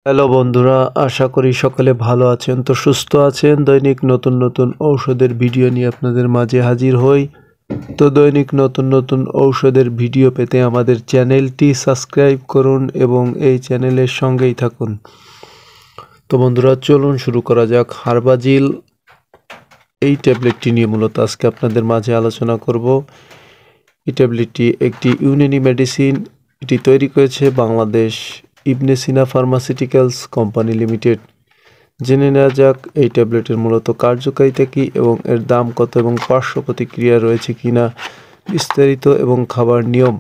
Hello বন্ধুরা, আশা করি সকলে ভালো আছেন। তো সুস্থ আছেন। দৈনিক নতুন নতুন ঔষধের ভিডিও নিয়ে আপনাদের মাঝে হাজির হই। তো দৈনিক নতুন নতুন ঔষধের ভিডিও পেতে আমাদের চ্যানেলটি সাবস্ক্রাইব করুন এবং এই চ্যানেলের সঙ্গেই থাকুন। তো বন্ধুরা, চলুন শুরু করা যাক। হারবাজিল এই ট্যাবলেটটি নিয়ে মূলত আজকে আপনাদের মাঝে আলোচনা করব। এই ট্যাবলেটটি একটি ইউনানি মেডিসিন। এটি তৈরি করেছে বাংলাদেশ ইবনে সিনা ফার্মাসিউটিক্যালস কোম্পানি লিমিটেড। জেনে নেওয়া যাক এই ট্যাবলেটের মূলত কার্যকারিতা কী এবং এর দাম কত এবং পার্শ্ব প্রতিক্রিয়া রয়েছে কিনা, বিস্তারিত এবং খাবার নিয়ম।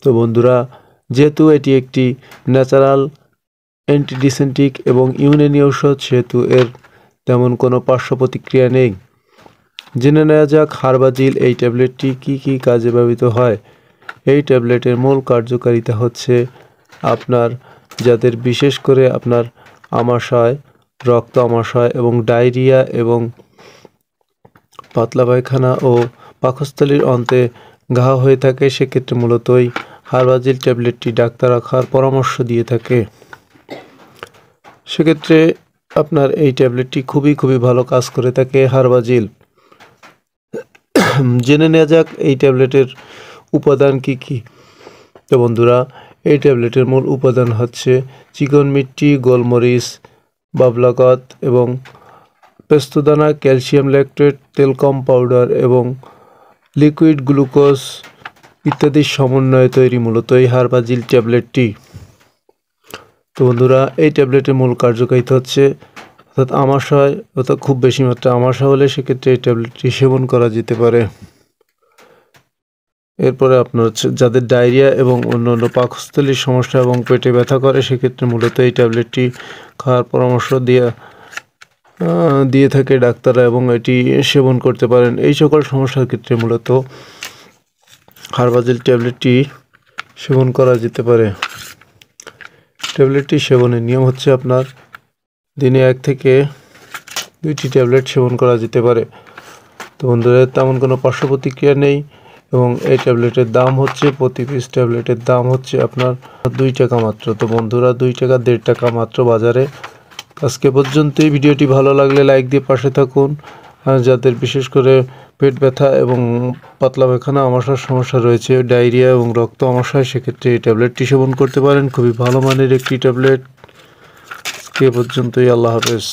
তো বন্ধুরা, যেহেতু এটি একটি ন্যাচারাল অ্যান্টিডিসেন্টিক এবং ইউনানি ঔষধ, সেহেতু এর তেমন কোনো পার্শ্ব প্রতিক্রিয়া নেই। জেনে নেওয়া যাক হারবাজিল এই ট্যাবলেটটি কী কী কাজে ব্যবহৃত হয়। এই ট্যাবলেটের মূল কার্যকারিতা হচ্ছে আপনার যাদের বিশেষ করে আপনার আমাশয়, রক্ত আমাশয় এবং ডায়রিয়া এবং পাতলা পায়খানা ও পাকস্থলীর অন্তে ঘা হয়ে থাকে, সেক্ষেত্রে মূলত এই হারবাজিল ট্যাবলেটটি ডাক্তার রাখার পরামর্শ দিয়ে থাকে। সেক্ষেত্রে আপনার এই ট্যাবলেটটি খুবই ভালো কাজ করে থাকে হারবাজিল। জেনে নেওয়া যাক এই ট্যাবলেটের উপাদান কি কি। তো বন্ধুরা, এই ট্যাবলেটের মূল উপাদান হচ্ছে চিকন মিট্টি, গোলমরিচ, বাবলাগত এবং পেস্তদানা, ক্যালসিয়াম ল্যাকটেট, তেলকম পাউডার এবং লিকুইড গ্লুকোজ ইত্যাদির সমন্বয়ে তৈরি মূলত এই হারবাজিল ট্যাবলেটটি। তো বন্ধুরা, এই ট্যাবলেটের মূল কার্যকারিতা হচ্ছে অর্থাৎ আমাশয়, অর্থাৎ খুব বেশি মাত্রা আমাশয় হলে সেক্ষেত্রে এই ট্যাবলেটটি সেবন করা যেতে পারে। এরপরে আপনার হচ্ছে যাদের ডায়রিয়া এবং অন্যান্য পাকস্থলীর সমস্যা এবং পেটে ব্যথা করে, সেক্ষেত্রে মূলত এই ট্যাবলেটটি খাওয়ার পরামর্শ দিয়ে থাকে ডাক্তাররা এবং এটি সেবন করতে পারেন। এই সকল সমস্যার ক্ষেত্রে মূলত হারবাজিল ট্যাবলেটটি সেবন করা যেতে পারে। ট্যাবলেটটি সেবনের নিয়ম হচ্ছে আপনার দিনে 1 থেকে 2টি ট্যাবলেট সেবন করা যেতে পারে। তো বন্ধুরা, তেমন কোনো পার্শ্ব প্রতিক্রিয়া নেই এবং এই ট্যাবলেটের দাম হচ্ছে, প্রতি পিস ট্যাবলেটের দাম হচ্ছে আপনার 2 টাকা মাত্র। তো বন্ধুরা, 2 টাকা 1.5 টাকা মাত্র বাজারে। আজকে পর্যন্তই। ভিডিওটি ভালো লাগলে লাইক দিয়ে পাশে থাকুন। আর যাদের বিশেষ করে পেট ব্যথা এবং পাতলা পায়খানা আমাশয়ের সমস্যা রয়েছে, ডায়রিয়া এবং রক্ত আমাশয়, সেক্ষেত্রে এই ট্যাবলেটটি সেবন করতে পারেন। খুবই ভালো মানের একটি ট্যাবলেট। আজকে পর্যন্তই। আল্লাহ হাফেজ।